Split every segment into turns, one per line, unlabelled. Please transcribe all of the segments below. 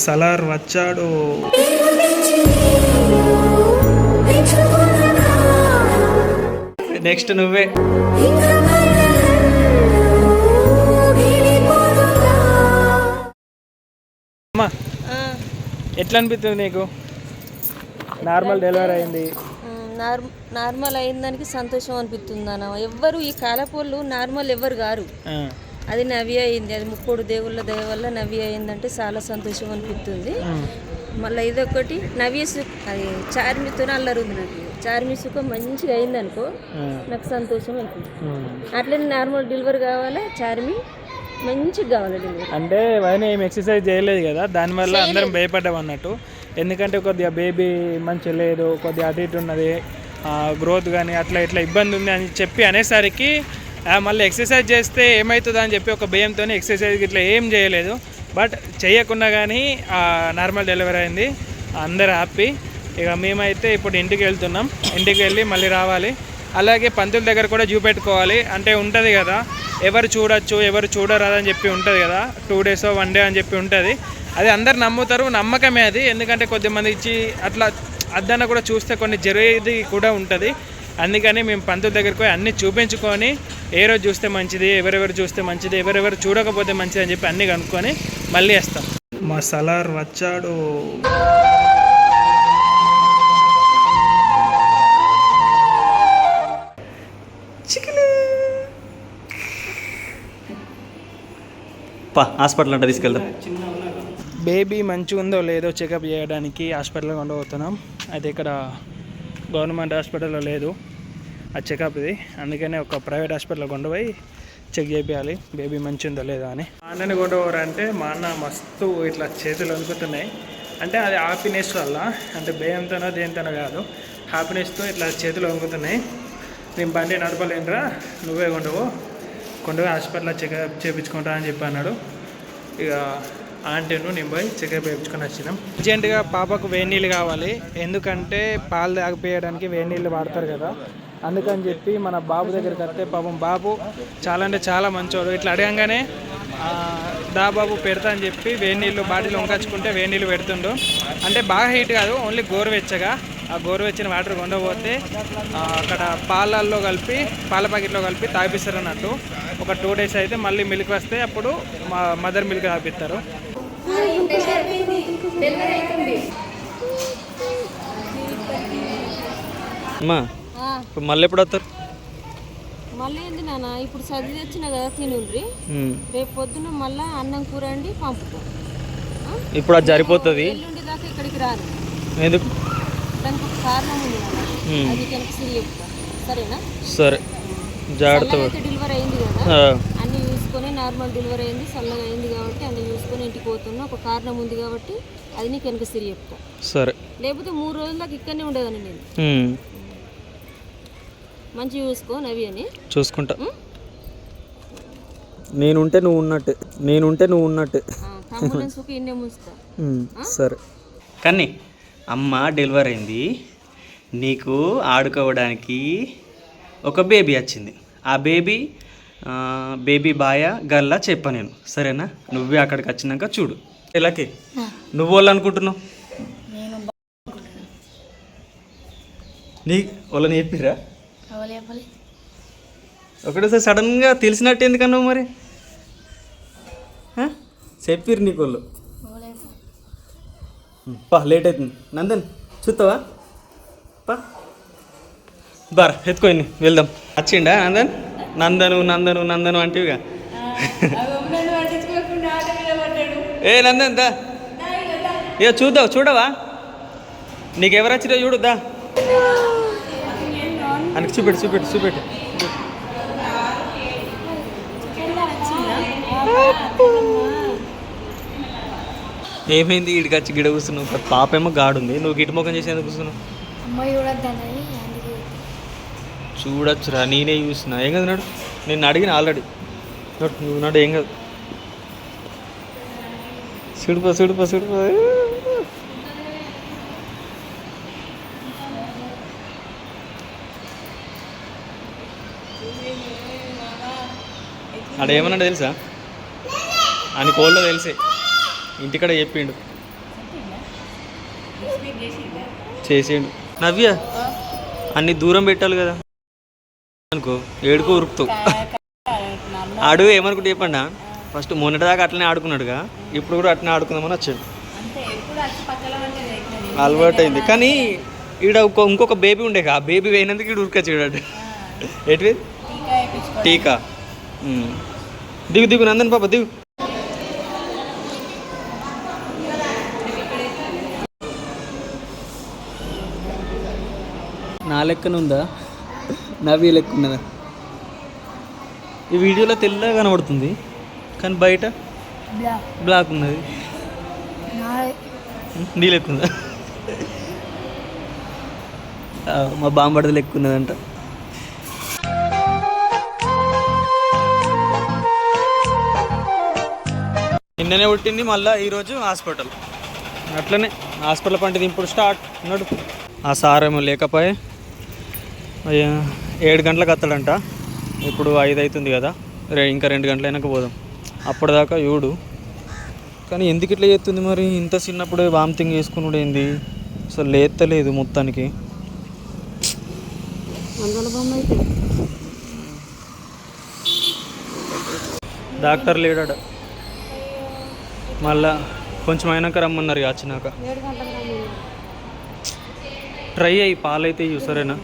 సలార్ వచ్చాడు. నెక్స్ట్ నువ్వే. అమ్మా ఎట్లా అనిపిస్తుంది నీకు? నార్మల్ డెలివరీ అయింది.
నార్మల్ అయిన దానికి సంతోషం అనిపిస్తుంది అన్న. ఎవ్వరు ఈ కాలపోళ్ళు నార్మల్ ఎవ్వరు గారు. అది నవ్వి అయింది. అది ముక్కోడు దేవుళ్ళ దయ వల్ల నవ్వి అయిందంటే చాలా సంతోషం అనిపిస్తుంది. మళ్ళీ ఇదొకటి నవ్వి అది చార్మితో అల్లరు ఉంది. నాకు చార్మి సుఖం మంచిగా అయిందనుకో నాకు సంతోషం అనిపిస్తుంది. అట్లనే నార్మల్ డెలివరీ కావాలి, చార్మి మంచిగా కావాలి డెలివరీ.
అంటే ఆయన ఏం ఎక్సర్సైజ్ చేయలేదు కదా, దానివల్ల అందరం భయపడ్డాం అన్నట్టు. ఎందుకంటే కొద్దిగా బేబీ మంచిగా లేదు, కొద్దిగా అటు ఇటు ఉన్నది, గ్రోత్ కానీ అట్లా ఇట్లా ఇబ్బంది ఉంది అని చెప్పి అనేసరికి మళ్ళీ ఎక్సర్సైజ్ చేస్తే ఏమవుతుందో అని చెప్పి ఒక భయంతో ఎక్సర్సైజ్ ఇట్లా ఏం చేయలేదు. బట్ చేయకుండా కానీ నార్మల్ డెలివరీ అయింది. అందరు హ్యాపీ. ఇక మేమైతే ఇప్పుడు ఇంటికి వెళ్తున్నాం. ఇంటికి వెళ్ళి మళ్ళీ రావాలి. అలాగే పంతుల దగ్గర కూడా చూపెట్టుకోవాలి. అంటే ఉంటుంది కదా, ఎవరు చూడొచ్చు ఎవరు చూడరాదని చెప్పి ఉంటుంది కదా, 2 days 1 day అని చెప్పి ఉంటుంది. అది అందరు నమ్ముతారు, నమ్మకమే అది. ఎందుకంటే కొద్దిమంది ఇచ్చి అట్లా అద్దన్న కూడా చూస్తే కొన్ని జరిగేది కూడా ఉంటుంది. అందుకని మేము పంతుల దగ్గరికి పోయి అన్నీ చూపించుకొని ఏ రోజు చూస్తే మంచిది, ఎవరెవరు చూస్తే మంచిది, ఎవరెవరు చూడకపోతే మంచిది అని చెప్పి అన్నీ కనుక్కొని మళ్ళీ వేస్తాం. మా సలార్ వచ్చాడు.
హాస్పిటల్ అంటే తీసుకెళ్తాం.
బేబీ మంచిగా ఉందో లేదో చెకప్ చేయడానికి హాస్పిటల్కి ఉండబోతున్నాం. అయితే ఇక్కడ గవర్నమెంట్ హాస్పిటల్లో లేదు ఆ చెకప్ ఇది. అందుకనే ఒక ప్రైవేట్ హాస్పిటల్లో కొండపోయి చెక్ చేయాలి బేబీ మంచిగా ఉందో లేదా అని. మా అన్నని కొండపోరంటే మా అన్న మస్తు ఇట్లా చేతులు వణుకుతున్నాయి. అంటే అది హ్యాపీనెస్ వల్ల, అంటే భయంతోనో దేనితోనో కాదు, హ్యాపీనెస్తో ఇట్లా చేతులు వణుకుతున్నాయి. నేను బండి నడపలేనురా, నువ్వే కొండపోయి హాస్పిటల్లో చెకప్ చేయించుకుంటా అని చెప్పి అన్నాడు. ఇక ఆంటీను నేను పోయి చెకప్ చేయించుకొని వచ్చినాం. అర్జెంటుగా పాపకు వేడి నీళ్ళు కావాలి. ఎందుకంటే పాలు తాగిపోయడానికి వేడి నీళ్ళు వాడతారు కదా, అందుకని చెప్పి మన బాబు దగ్గరికి వస్తే పాపం బాబు చాలా అంటే చాలా మంచోడు. ఇట్లా అడగంగానే దా బాబు పెడతా అని చెప్పి వేడి నీళ్ళు బాటిల్ వంకచ్చుకుంటే వేడి నీళ్ళు పెడుతుండు. అంటే బాగా హీట్ కాదు, ఓన్లీ గోరువెచ్చగా. ఆ గోరువెచ్చిన వాటర్ కొండపోతే అక్కడ పాలల్లో కలిపి పాల ప్యాకెట్లో కలిపి తాగిపిస్తారు అన్నట్టు. ఒక 2 days అయితే మళ్ళీ మిల్క్ వస్తే అప్పుడు మా మదర్ మిల్క్ తాగిపిస్తారు.
అమ్మా ఇప్పుడు మళ్ళీ ఎప్పుడు వస్తారు?
మళ్ళీ ఏంది నాన్న, ఇప్పుడు సర్ది తెచ్చిన కదా తినుండ్రి, రేపు పొద్దున మళ్ళీ అన్నం కూర అండి పంపుతాం.
ఇప్పుడు అది సరిపోతుంది.
ఎల్లుండి దాకా ఇక్కడికి రాను.
ఎందుకు?
దానికి ఒక కారణం ఉంది కదా, అది కనుక సిరి చెప్తా. సరేనా?
సరే, జాగ్రత్త.
డెలివరీ అయింది కదా, అన్ని చూసుకొని నార్మల్ డెలివరీ అయింది, చల్లగా అయింది కాబట్టి అన్ని చూసుకొని ఇంటికి పోతున్నా. ఒక కారణం ఉంది కాబట్టి అది నీకు వెనక సిరి చెప్తా.
సరే.
లేకపోతే 3 రోజుల దాకా ఇక్కడనే ఉండేదాన్ని నేను. మంచిగా చూసుకో నవి అని.
చూసుకుంటా. నేనుంటే నువ్వు ఉన్నట్టు. సరే. కానీ అమ్మ డెలివరీ అయింది, నీకు ఆడుకోవడానికి ఒక బేబీ వచ్చింది. ఆ బేబీ బాయ గల్లా చెప్పా నేను, సరేనా? నువ్వే అక్కడికి వచ్చినాక చూడు. ఇలాకి నువ్వు వాళ్ళు అనుకుంటున్నావు, వాళ్ళని చెప్పిరా? ఒకటేసారి సడన్గా తెలిసినట్టు ఎందుకన్నావు మరి? చెప్పిర్రు నీకు వాళ్ళు. లేట్ అవుతుంది. నందన్ చూస్తావా? బారా ఎత్తుకోండి వెళ్దాం. వచ్చిండా నందను అంటేవిగా. ఏ నందన్ దా, ఇక చూడవా? నీకెవరు వచ్చిరా చూడుద్దా అని చూపెట్టు. ఏమైంది? ఇడికి వచ్చి గిడ కూర్చున్నావు. పాప ఏమో గాడుంది, నువ్వు గిటి ముఖం చేసి ఎందుకు కూర్చున్నావు? చూడొచ్చురా, నేనే చూస్తున్నా. ఏం కదా నాడు, నేను అడిగిన ఆల్రెడీ. నువ్వు నాడు ఏం కాదు. సుడిపో. ఆడ ఏమన్నాడు తెలుసా? అని కోల్లో తెలిసే ఇంటికాడ చెప్పిండు. చేసేయండి. నవ్య అన్ని దూరం పెట్టాలి కదా అనుకో, ఏడుకో ఉరుకుతావు. ఆడు ఏమనుకుంటే చెప్పండి, ఫస్ట్ మొన్నటిదాకా అట్లనే ఆడుకున్నాడుగా, ఇప్పుడు కూడా అట్లనే ఆడుకుందామని వచ్చాడు. అలవాటు అయింది. కానీ ఈడ ఇంకొక బేబీ ఉండేగా, ఆ బేబీ పోయినందుకు ఈడు ఉరికొచ్చాడు. ఎటు టీకా. దిగు దిగు నందన్ పాప దిగు. నా లెక్కనుందా, నవ్వి లెక్క ఉన్నదా? ఈ వీడియోలో తెల్లగా కనబడుతుంది కానీ బయట బ్లాక్ ఉన్నది. నీ లెక్క ఉందా? మా బాంబడిది లెక్క ఉన్నదంట. నిన్ననే పుట్టింది, మళ్ళీ ఈరోజు హాస్పిటల్. అట్లనే హాస్పిటల్ పంటిది ఇప్పుడు స్టార్ట్ ఉన్నాడు. ఆ సార్ ఏమో లేకపోయే 7 గంటలకు వస్తాడంట. ఇప్పుడు 5 అవుతుంది కదా, ఇంకా 2 గంటలు అయినాక పోదాం. అప్పటిదాకా చూడు. కానీ ఎందుకు ఇట్లా చేస్తుంది మరి? ఇంత చిన్నప్పుడే వామిటింగ్ చేసుకున్నాడు ఏంది? అసలు లేత్తలేదు మొత్తానికి. డాక్టర్ లేడాడ, మళ్ళా కొంచెం అయినాక రమ్మన్నారు వచ్చినాక. ట్రై అయ్యి పాలైతే ఇవ్వు సరేనా?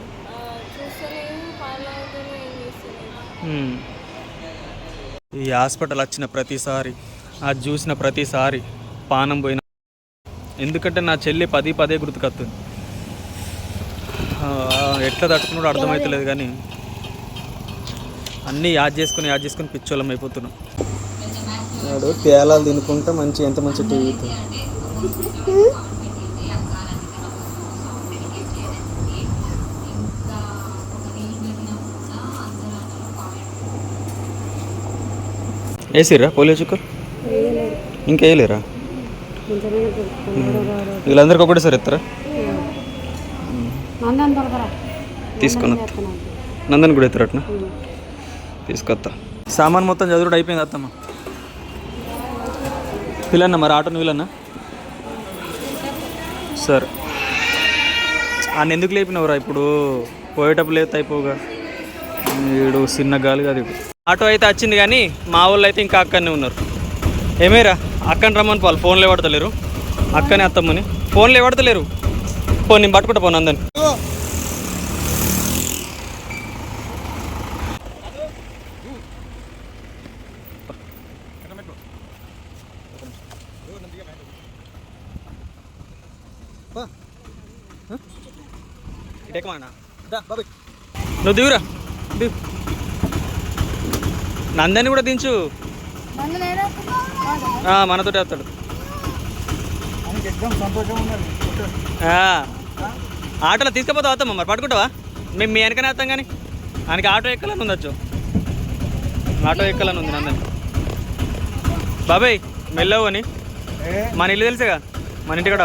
ఈ హాస్పిటల్ వచ్చిన ప్రతిసారి, అది చూసిన ప్రతిసారి పానం పోయిన. ఎందుకంటే నా చెల్లి పదే గుర్తుకొస్తుంది. ఎట్లా తట్టుకున్నాడో అర్థమవుతలేదు. కానీ అన్నీ యాద్ చేసుకొని పిచ్చోళ్ళం అయిపోతున్నాం. వాడు తేలాలు తినుకుంటా ఎంత మంచి టీవీ. వేసిర్రా పోలియో చుక్కలు? ఇంకా వేయలేరా? వీళ్ళందరికీ ఒకటేసారి ఎత్తారా? తీసుకున్నా. నందన్ కూడా ఎత్తారట్నా? తీసుకొస్తా. సామాన్ మొత్తం చదువుడు అయిపోయింది అత్తమ్మ. వీళ్ళన్నా మరి ఆటోని వీళ్ళన్నా? సరే. ఆయన ఎందుకు లేపినవరా ఇప్పుడు? పోయేటప్పుడు లేత అయిపోగా. వీడు చిన్న గాలి కాదు. ఇప్పుడు ఆటో అయితే వచ్చింది కానీ మా వాళ్ళు అయితే ఇంకా అక్కడనే ఉన్నారు. ఏమేరా అక్కని రమ్మని వాళ్ళు ఫోన్లో పడతలేరు. అక్కనే అత్తమ్మని ఫోన్లో పడతలేరు. ఫోన్ నేను పట్టుకుంటా పోను అందని. నువ్వు దిగురా, దిగు. నందని కూడా దించు. మనతోటి వస్తాడు. ఆటోలో తీసుకుపోతావు వస్తామా మరి? పట్టుకుంటావా? మేము మీ వెనకనే వస్తాం. కానీ ఆయనకి ఆటో ఎక్కాలని ఉండొచ్చు. ఆటో ఎక్కాలని ఉంది నందని. బాబాయ్ మెల్లవు అని మన ఇల్లు తెలుసుగా, మన ఇంటి కాడ.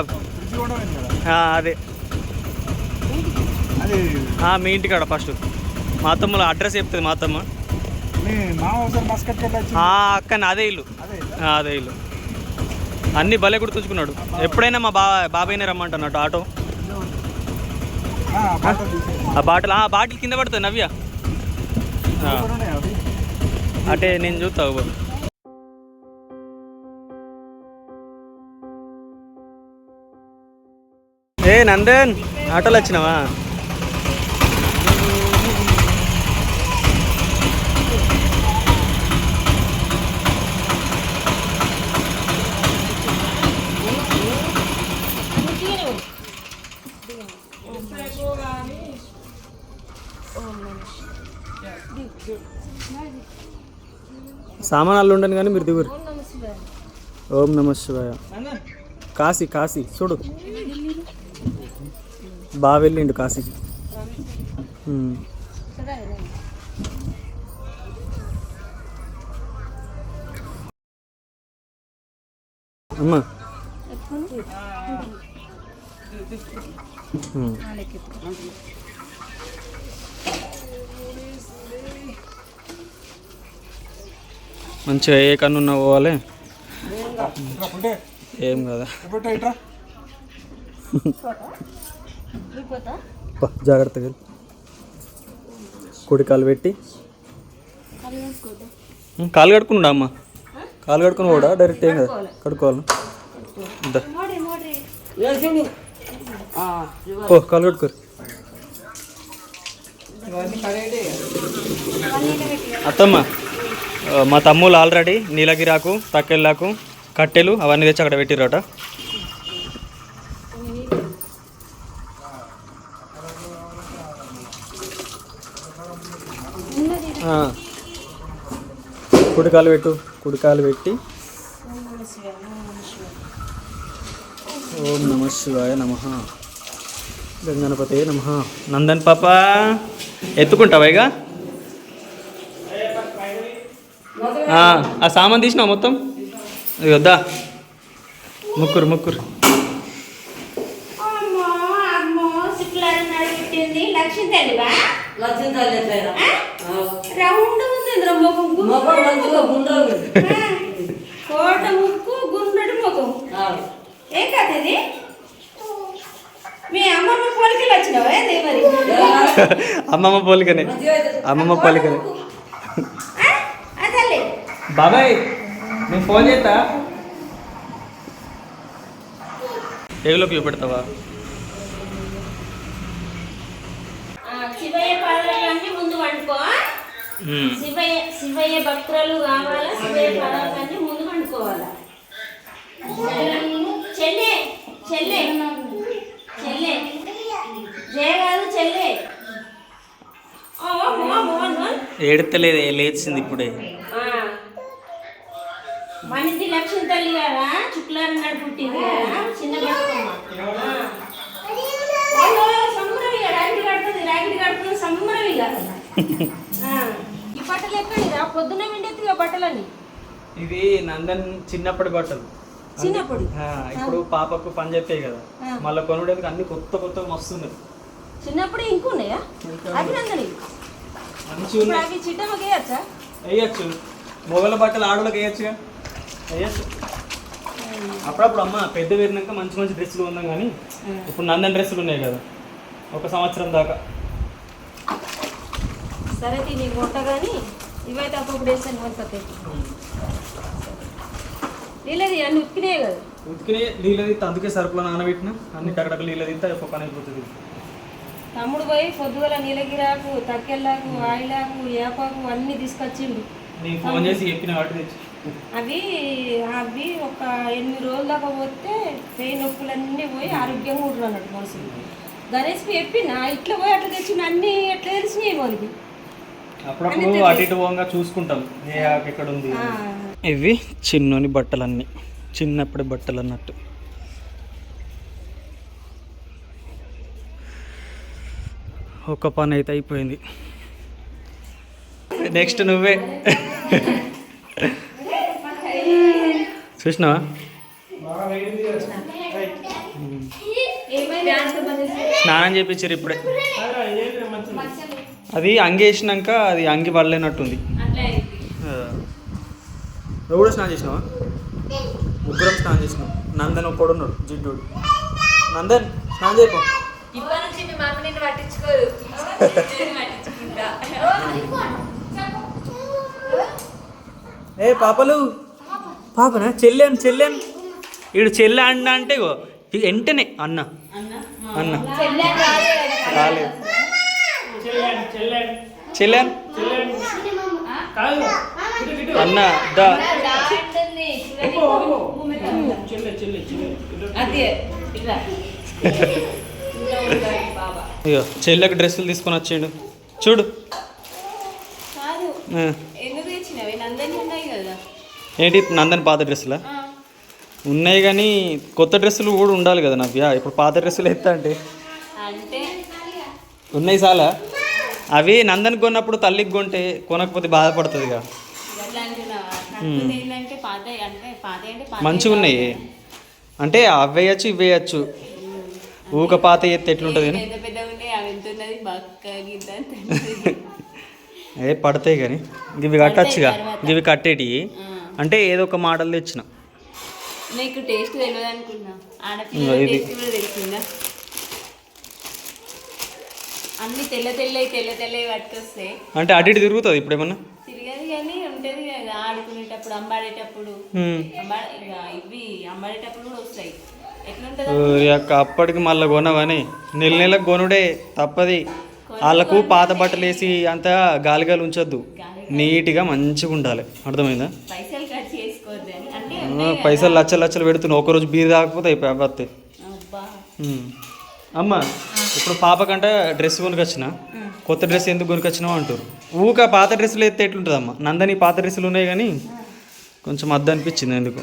అదే మీ ఇంటికాడ ఫస్ట్ మా అత్తమ్మలో అడ్రస్ చెప్తుంది. మా అత్తమ్మ అక్కని అదే ఇల్లు. అదే ఇల్లు. అన్నీ భలే గుర్తుంచుకున్నాడు. ఎప్పుడైనా మా బాబాయ్నే రమ్మంటున్నాడు ఆటో. ఆ బాటిల్ కింద పడుతుంది నవ్య. అంటే నేను చూస్తావు. ఏ నందన్ ఆటోలో వచ్చినావా? సామానాలు ఉండను కానీ మీరు దిగురు. ఓం నమ శివాయ. కాశీ చూడు, బాగా వెళ్ళిండు కాశీకి. అమ్మా మంచిగా ఏ కన్నున్నా పోవాలి. ఏం కదా జాగ్రత్తగా కుడి కాలు పెట్టి కాలు కడుకున్నాడా అమ్మ? కాలు కడుకుని కూడా డైరెక్ట్ ఏం కదా కడుక్కోవాలి. ఓ కాలు కడుకోరు. అత్తమ్మ మా తమ్ముళ్ళు ఆల్రెడీ నీలగిరాకు తక్కెళ్ళాకు కట్టెలు అవన్నీ తెచ్చి అక్కడ పెట్టిరట. కుడికాలు పెట్టు. కుడికాలు పెట్టి ఓం నమ శివాయ నమః గంగణపతే నమః. నందన్ పాప ఎత్తుకుంటావా ఇక? ఆ సామాన్ తీసినావు మొత్తం? ఇది వద్దా? ముక్కురు ముక్కురు.
కోట ముక్కు గుండ్రటి ముఖం ఏ కథ ఇది? మీ అమ్మమ్మ పోలికలు వచ్చినావా? మరి
అమ్మమ్మ పోలికనే, అమ్మమ్మ పోలికనే. బాబాయ్ నేను ఫోన్ చేస్తా. ఏలోకి చూపెడతావా?
శివయ్య పాదాలన్నీ ముందు వండుకో. శివయ్య భక్తులు కావాలా? శివయ్య పాదాలన్నీ ముందు వండుకోవాలా? చెల్లె చెల్లె చెల్లె జయ కాదు చెల్లె.
ఏడతలేదు, లేచింది ఇప్పుడే.
మనిషి లక్ష్మి తల్లి కదా, చుక్లారి నాడు పుట్టింది కదా చిన్న బతుకమ్మ. సంబరం ఇక రాగిడి కడుతుంది, రాగిడి కడుతుంది సంబరం ఇక. ఈ బట్టలు ఎక్కడిరా? పొద్దున్న విండెత్తిగా బట్టలని.
ఇది నందన్ చిన్నప్పటి బట్టలు.
చిన్నప్పుడు
ఇప్పుడు పాపకు పని చెప్పాయి కదా, మళ్ళీ కొనుడేందుకు అన్ని కొత్త కొత్త వస్తున్నాయి.
చిన్నప్పుడు ఇంకున్నాయా? అభినందన
మంచిగా
అవి చిట్టమ్మకి వేయచ్చా?
వేయచ్చు. మొగల బట్టలు ఆడలకు వేయచ్చుగా, వేయచ్చు. అప్పుడప్పుడు అమ్మ పెద్ద వేరినాక మంచి మంచి డ్రెస్సులు ఉన్నాం, కానీ ఇప్పుడు నందన్ డ్రెస్సులు ఉన్నాయి కదా ఒక సంవత్సరం దాకా.
సరే నీకు వంట కానీ ఇవైతే అప్పుడు వేసాను వస్తాయి. నీళ్ళది అన్ని ఉతికినాయి కదా?
ఉతికినే నీళ్ళది, అందుకే సరుకులో నానబెట్టిన అన్ని టకటక నీళ్ళ తింటే ఒక పని అయిపోతుంది.
తమ్ముడు పోయి పొద్దుగల నీలగిరాకు తక్కెళ్ళాకు ఆయిలాకు ఏపాకు అన్నీ తీసుకొచ్చిండు.
నీకు ఫోన్ చేసి చెప్పిన వాటి తెచ్చి
అవి అవి ఒక 8 రోజుల దాకా పోతే పేయి నొప్పులన్నీ పోయి ఆరోగ్యంగా ఉంటారు అన్నట్టు మనుషులు. గణేష్కి చెప్పిన ఇట్లా పోయి అట్లా తెచ్చిన అన్నీ ఎట్లా తెలిసినాయి మనకి.
అప్పుడప్పుడు అటు ఇటు పోగా చూసుకుంటాం ఏ ఆకు ఎక్కడ ఉంది. ఇవి చిన్నోని బట్టలన్నీ, చిన్నప్పటి బట్టలు అన్నట్టు. ఒక పని అయితే అయిపోయింది. నెక్స్ట్ నువ్వే చూసినావా? స్నానం చేయించారు ఇప్పుడే. అది అంగి వేసినాక అది అంగి పడలేనట్టుంది. నువ్వు కూడా స్నానం చేసినావా? ముగ్గురం స్నానం చేసినావు. నందన్ ఒక్కడు ఉన్నాడు జిడ్డోడు. నందన్ స్నానం చేయపో. ఏ పాపలు పాపనా? చెల్లాను చెల్లాను. వీడు చెల్లె అన్న అంటే వెంటనే అన్న అన్న రాలేదు. చెల్లాను అన్న దా. అయ్యో చెల్లెకి డ్రెస్సులు తీసుకొని వచ్చాడు చూడు. ఏంటి నందన్ పాత డ్రెస్సులా? ఉన్నాయి కానీ కొత్త డ్రెస్సులు కూడా ఉండాలి కదా నవ్య. ఇప్పుడు పాత డ్రెస్సులు ఎత్తా అంటే ఉన్నాయి చాలా. అవి నందన్ కొన్నప్పుడు తల్లికి కొంటే కొనకపోతే బాధపడుతుంది కదా. మంచిగా ఉన్నాయి అంటే అవేయచ్చు ఇవేయచ్చు. ఊక పాత ఎత్తే ఎట్లుంటుంది? ఏ పడతాయి కానీ ఇవి కట్టచ్చుగా. ఇవి కట్టేటివి అంటే ఏదో ఒక మోడల్ తెచ్చిన.
నీకు టేస్ట్ తెలియదు అనుకున్నా, ఆడపిల్ల టేస్ట్ కూడా తెలిసిందా? అన్ని తెల్ల పట్టుకొస్తే
అంటే అటు ఇటు తిరుగుతుంది ఇప్పుడు ఏమన్నా
తిరగదు కానీ ఉంటుంది కదా, ఆడుకునేటప్పుడు అంబాడేటప్పుడు ఇవి అంబాడేటప్పుడు కూడా వస్తాయి. ఎట్లుంటుంది
అక్క అప్పటికి మళ్ళీ కొనవని నెలకు కొనుడే తప్పది. వాళ్ళకు పాత బట్టలు వేసి అంతా గాలిగాలి ఉంచొద్దు, నీట్గా మంచిగా ఉండాలి. అర్థమైందా?
పైసలు ఖర్చు చేసుకోవద్దు అంటే
పైసలు లచ్చలు పెడుతున్నావు, ఒకరోజు బీరు తాకపోతే అయిపోయి. అమ్మ ఇప్పుడు పాపకంటే డ్రెస్ కొనుకొచ్చిన, కొత్త డ్రెస్ ఎందుకు కొనుకొచ్చినావు అంటారు. ఊక పాత డ్రెస్సులు ఎత్తే ఎట్లుంటుంది అమ్మ? నందని పాత డ్రెస్సులు ఉన్నాయి కానీ కొంచెం అద్దు అనిపించింది ఎందుకు.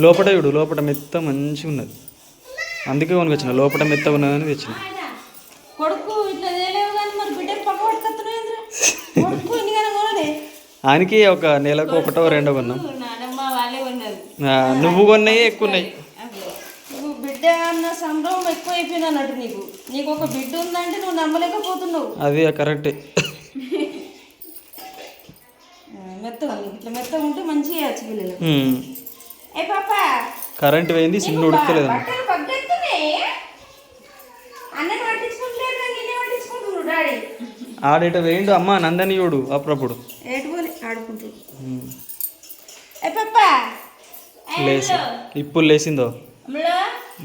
లోపల చూడు, లోపల మెత్త మంచిగా ఉన్నది, అందుకే కొనుకొచ్చిన. లోపల మెత్తగా ఉన్నదని తెచ్చిన.
కొడుకు ఇట్లా తెలియవు కానీ మరి బిడ్డ పక్క పట్టుకొస్తున్నావు
ఆయనకి ఒక నెలకు ఒకటో రెండో కొన్నాం.
నానమ్మ వాళ్ళే ఉన్నారు,
నువ్వు కొన్నాయి ఎక్కువ ఉన్నాయి.
నువ్వు బిడ్డ అన్న సంభ్రమం ఎక్కువ అయిపోయింది అన్నట్టు. నీకు ఒక బిడ్డ ఉందంటే నువ్వు నమ్మలేకపోతున్నావు.
అది కరెక్టే.
మెత్తగా ఇట్లా మెత్తగా ఉంటే మంచిగా వేయచ్చు పిల్లలు. ఏ పాప
కరెంట్ పోయింది, సిన్ను ఉడకలేదు.
బట్టలు పగ్గెత్తున్నాయి, అన్నని పట్టించుకుంటలేదు కానీ నిన్నే పట్టించుకుంటున్నాడు డాడీ.
ఆడేట వేయండు అమ్మ నందని చూడు అప్పుడప్పుడు
ఏటుపోలే ఆడుకుంటు. ఏ పాప
లేసి ఇప్పుడు లేసిందో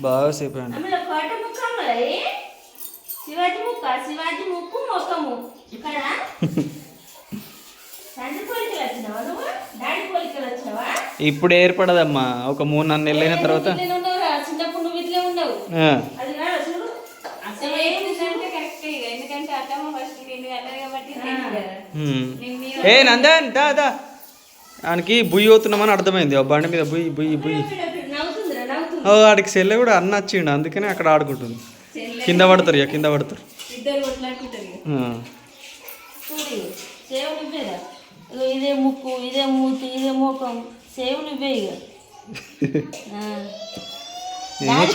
బాగా సేపు అండి.
శివాజీ ముక్కు మొక్కము ఇక్కడ
ఇప్పుడు ఏర్పడదమ్మా, ఒక 3-4 నెలలు అయిన తర్వాత.
చిన్నప్పుడు నువ్వు ఇట్లే ఉండవు. అది చూడు అసలు ఎందుకంటే అత్తమ్మ ఫస్ట్ కాబట్టి.
ఏ నందన్ దా ఆయనకి బుయ్యి అవుతున్నామని అర్థమైంది. బండి మీద బుయ్యి బుయ్యి బుయ్యి. వాడికి సెల్లె కూడా అన్న వచ్చిండు, అందుకనే అక్కడ ఆడుకుంటుంది. కింద పడతారు ఇక, కింద పడతారు.
ఇదే ముక్కు, ఇదే మూతి, ఇదే ముఖం, సేవలు ఇవే ఇక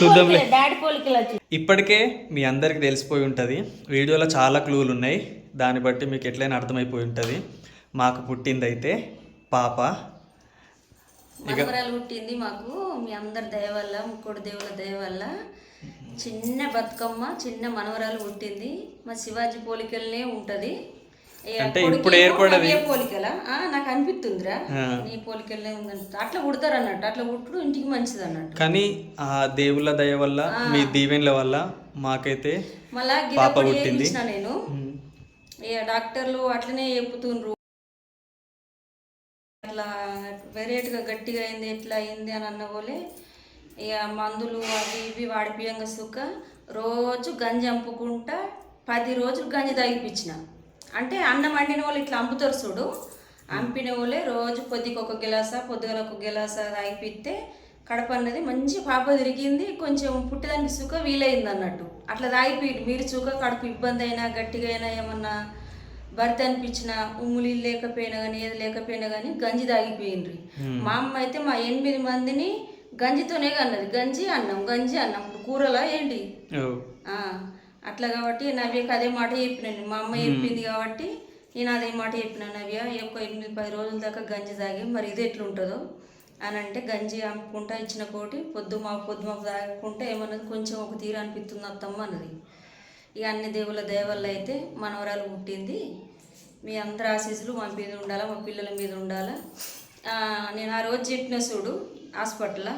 చూద్దాంలే.
డాడీ పోలికలు.
ఇప్పటికే మీ అందరికి తెలిసిపోయి ఉంటుంది, వీడియోలో చాలా క్లూలు ఉన్నాయి, దాన్ని బట్టి మీకు ఎట్లయినా అర్థమైపోయి ఉంటుంది. మాకు పుట్టిందైతే పాప,
మనవరాలు పుట్టింది మాకు మీ అందరి దయ వల్ల, ముక్కోడు దేవుల దయ వల్ల. చిన్న బతుకమ్మ చిన్న మనవరాలు పుట్టింది. మా శివాజీ పోలికలనే ఉంటుంది.
అంటే ఇప్పుడు ఏర్పడది
పోలికలా నాకు అనిపిస్తుందిరా, నీ పోలికలనే ఉందంట. అట్లా పుడతారు అన్నట్టు, అట్లా పుట్టుడు ఇంటికి మంచిది అన్నట్టు.
కానీ ఆ దేవుళ్ళ దయ వల్ల, మీ దీవెనల వల్ల మాకైతే
మళ్ళా
పాప పుట్టింది.
నేను ఇక డాక్టర్లు అట్లనే చెప్పుతుండ్రు, అట్లా వెరైటీగా గట్టిగా అయింది, ఎట్లా అయింది అని అన్న పోలే. ఇక మందులు అవి ఇవి వాడిపియంగా సుక్క రోజు గంజి అంపుకుంటా 10 రోజులు గంజి తాగిపించిన. అంటే అన్నం వండిన వాళ్ళు ఇట్లా అంపుతారు చూడు, అంపిన వాళ్ళే రోజు పొద్దుకి ఒక గిలాస, పొద్దుగల ఒక గిలాస తాగిపిస్తే కడప అన్నది మంచి పాప తిరిగింది. కొంచెం పుట్టడానికి సుఖ వీలైంది అన్నట్టు. అట్లా తాగిపోయి మీరు సుఖ కడుపు ఇబ్బంది అయినా గట్టిగా అయినా ఏమన్నా భర్త అనిపించిన ఉమ్ములు లేకపోయినా కానీ ఏది లేకపోయినా కానీ గంజి తాగిపోయిండ్రి. మా అమ్మ అయితే మా 8 మందిని గంజితోనే కన్నది. గంజి అన్నం కూరలా ఏంటి అట్లా. కాబట్టి నవ్యకి అదే మాట చెప్పినాను, మా అమ్మ చెప్పింది కాబట్టి నేను అదే మాట చెప్పిన. నవ్య ఒక 8-10 రోజుల దాకా గంజి తాగి మరి ఇది ఎట్లుంటుందో అని అంటే, గంజి అమ్ముకుంటా ఇచ్చిన కోటి పొద్దుమాపు తాగకుంటే ఏమన్నది కొంచెం ఒక తీరు అనిపిస్తుంది అత్తమ్మ అన్నది. ఇక అన్ని దేవుళ్ళ దయ వల్ల అయితే మనవరాలు పుట్టింది. మీ అందరి ఆశీస్సులు మా మీద ఉండాలా, మా పిల్లల మీద ఉండాలా. నేను ఆ రోజు చెప్పిన చూడు హాస్పిటల్లో,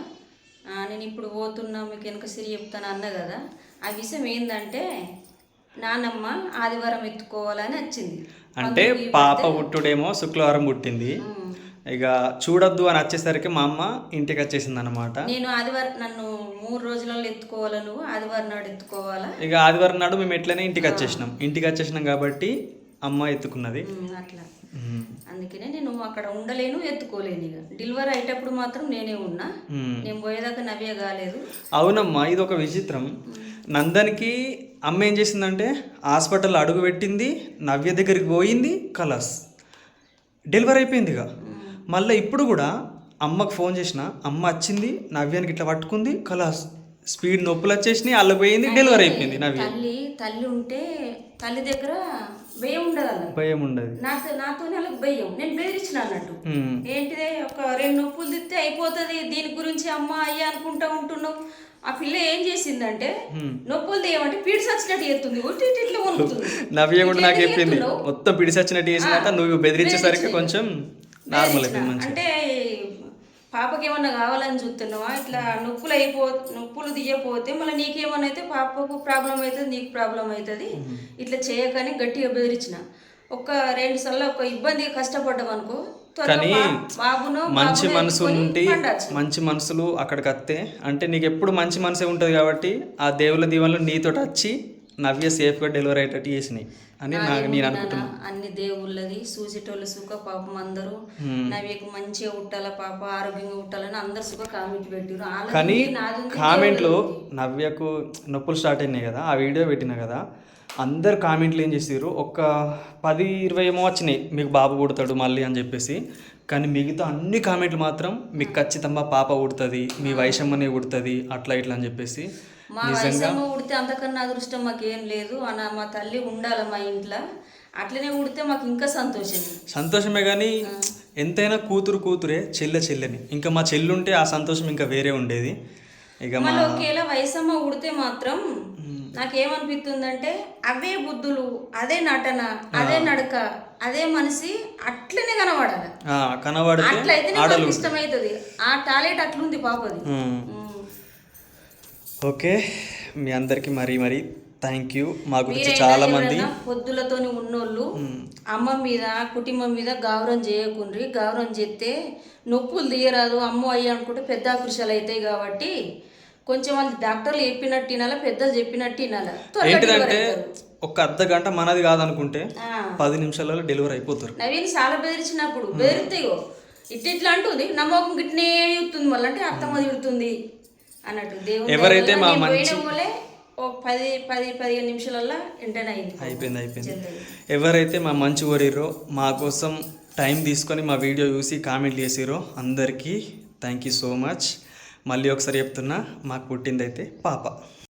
నేను ఇప్పుడు పోతున్నా మీకు వెనక సిరి చెప్తాను అన్న కదా. ఆ విషయం ఏంటంటే నానమ్మ ఆదివారం ఎత్తుకోవాలని వచ్చింది.
అంటే పాప పుట్టుడేమో శుక్రవారం పుట్టింది. ఇక చూడొద్దు అని వచ్చేసరికి మా అమ్మ ఇంటికి వచ్చేసింది అనమాట.
నేను ఆదివారం నన్ను 3 రోజులలో ఎత్తుకోవాలా, నువ్వు ఆదివారం నాడు ఎత్తుకోవాలా.
ఇక ఆదివారం నాడు మేము ఎట్లనే ఇంటికి వచ్చేసినాం కాబట్టి అమ్మ ఎత్తుకున్నది
అట్లా. అందుకనే నేను అక్కడ ఉండలేను, ఎత్తుకోలేను. ఇక డెలివరీ అయ్యేటప్పుడు మాత్రం నేనే ఉన్నా, నేను పోయేదాకా నవ్య కాలేదు.
అవునమ్మా, ఇది ఒక విచిత్రం. నందన్కి అమ్మ ఏం చేసిందంటే హాస్పిటల్ అడుగు పెట్టింది, నవ్య దగ్గరికి పోయింది, కలాస్ డెలివరీ అయిపోయింది. ఇక మళ్ళీ ఇప్పుడు కూడా అమ్మకు ఫోన్ చేసిన, అమ్మ వచ్చింది, నవ్యానికి ఇట్లా పట్టుకుంది, కలాస్ స్పీడ్ నొప్పులు వచ్చేసినాయి, అల్ల పోయింది, డెలివరీ అయిపోయింది. నవ్య
తల్లి ఉంటే తల్లి దగ్గర భయం ఉండదు అలా,
భయం ఉండదు.
నాతోనే వాళ్ళకి భయం. నేను బెదిరించిన అన్నట్టు, ఏంటిదే ఒక 2 నొప్పులు తిత్తే అయిపోతుంది, దీని గురించి అమ్మ అయ్యా అనుకుంటా ఉంటున్నావు. ఆ పిల్ల ఏం చేసిందంటే నొప్పులు తీయమంటే పీడిసి వచ్చినట్టు చేస్తుంది, ఇట్లా వణుకుతుంది.
నవ్య కూడా నాకు చెప్పింది, మొత్తం పిడిసి వచ్చినట్టు చేసినాక నువ్వు బెదిరించేసరికి కొంచెం నార్మల్ అయిపోయింది.
అంటే పాపకి ఏమన్నా కావాలని చూస్తున్నావా, ఇట్లా నొప్పులు తీయపోతే మళ్ళీ నీకేమన్నా అయితే పాపకు ప్రాబ్లం అవుతుంది, నీకు ప్రాబ్లం అవుతుంది, ఇట్లా చేయకని గట్టిగా బెదిరించిన. ఒక 2 సార్లు ఒక ఇబ్బంది కష్టపడ్డాం అనుకో,
కానీ మంచి మనసు ఉండి మంచి మనసులు అక్కడికి వస్తే అంటే నీకు ఎప్పుడు మంచి మనసే ఉంటుంది కాబట్టి ఆ దేవుళ్ళ దీవెనలు నీతో వచ్చి నవ్య సేఫ్గా డెలివరీ అయ్యేటట్టు చేసినాయి అని నేను అనుకుంటున్నాను.
అన్ని దేవుళ్ళది, చూసేటోళ్ళు సుఖ పాపం అందరూ నవ్యకు మంచిగా ఉట్టాల పాప ఆరోగ్యంగా ఉట్టాలని అందరు సుఖ కామెంట్ పెట్టారు.
కానీ కామెంట్లో నవ్యకు నొప్పులు స్టార్ట్ అయినాయి కదా, ఆ వీడియో పెట్టినా కదా, అందరు కామెంట్లు ఏం చేసారు, ఒక 10-20 ఏమో వచ్చినాయి మీకు బాబు పుడతాడు మళ్ళీ అని చెప్పేసి. కానీ మిగతా అన్ని కామెంట్లు మాత్రం మీకు ఖచ్చితంగా పాప పుడుతుంది, మీ వైషమ్మనే పుడుతుంది, అట్లా ఇట్లా అని చెప్పేసి.
మా వైషమ్మ ఉడితే అంతకన్నా అదృష్టం మాకేం లేదు అన్న, మా తల్లి ఉండాలి మా ఇంట్లో, అట్లనే ఉడితే మాకు ఇంకా
సంతోషమే. కానీ ఎంతైనా కూతురే చెల్లెని, ఇంకా మా చెల్లుంటే ఆ సంతోషం ఇంకా వేరే ఉండేది. ఇక
మళ్ళీ ఒకేలా వైషమ్మ ఉడితే మాత్రం నాకేమనిపిస్తుందంటే అవే బుద్ధులు, అదే నటన, అదే నడక, అదే మనిషి అట్లనే కనబడాలి. అట్లయితే నాకు ఇష్టమవుతుంది. ఆ టాలెంట్ అట్లుంది పాపది.
ఓకే, మీ అందరికి మరీ థ్యాంక్ యూ. మా గురించి చాలా మంది
పొద్దులతోని ఉన్నోళ్ళు అమ్మ మీద కుటుంబం మీద గౌరవం చేయకుండ్రి. గౌరవం చేస్తే నొప్పులు తీయరాదు అమ్మ అయ్య అనుకుంటే పెద్ద ఆపరేషన్లు అవుతాయి. కాబట్టి కొంచెం వాళ్ళు డాక్టర్లు చెప్పినట్టు వినాలా, పెద్దలు చెప్పినట్టు వినాలా.
ఏంటిదంటే ఒక అర్ధ గంట మనది కాదనుకుంటే 10 నిమిషాలలో డెలివరీ అయిపోతారు.
నవీన్ చాలా బెదిరించినప్పుడు బెదిరితాయో ఇట్లా అంటుంది, నమ్మకం గిట్నే ఇస్తుంది, మళ్ళీ అంటే అర్థం తిడుతుంది అన్నట్టు. దేవుడు
ఎవరైతే మా మంచి
10-15 నిమిషాలలో ఎంటర్
అయిపోయింది. ఎవరైతే మా మంచి కోరిరో, మా కోసం టైం తీసుకొని మా వీడియో చూసి కామెంట్లు చేసిరో అందరికీ థ్యాంక్ యూ సో మచ్. మళ్ళీ ఒకసారి చెప్తున్నా, మాకు పుట్టిందైతే పాప.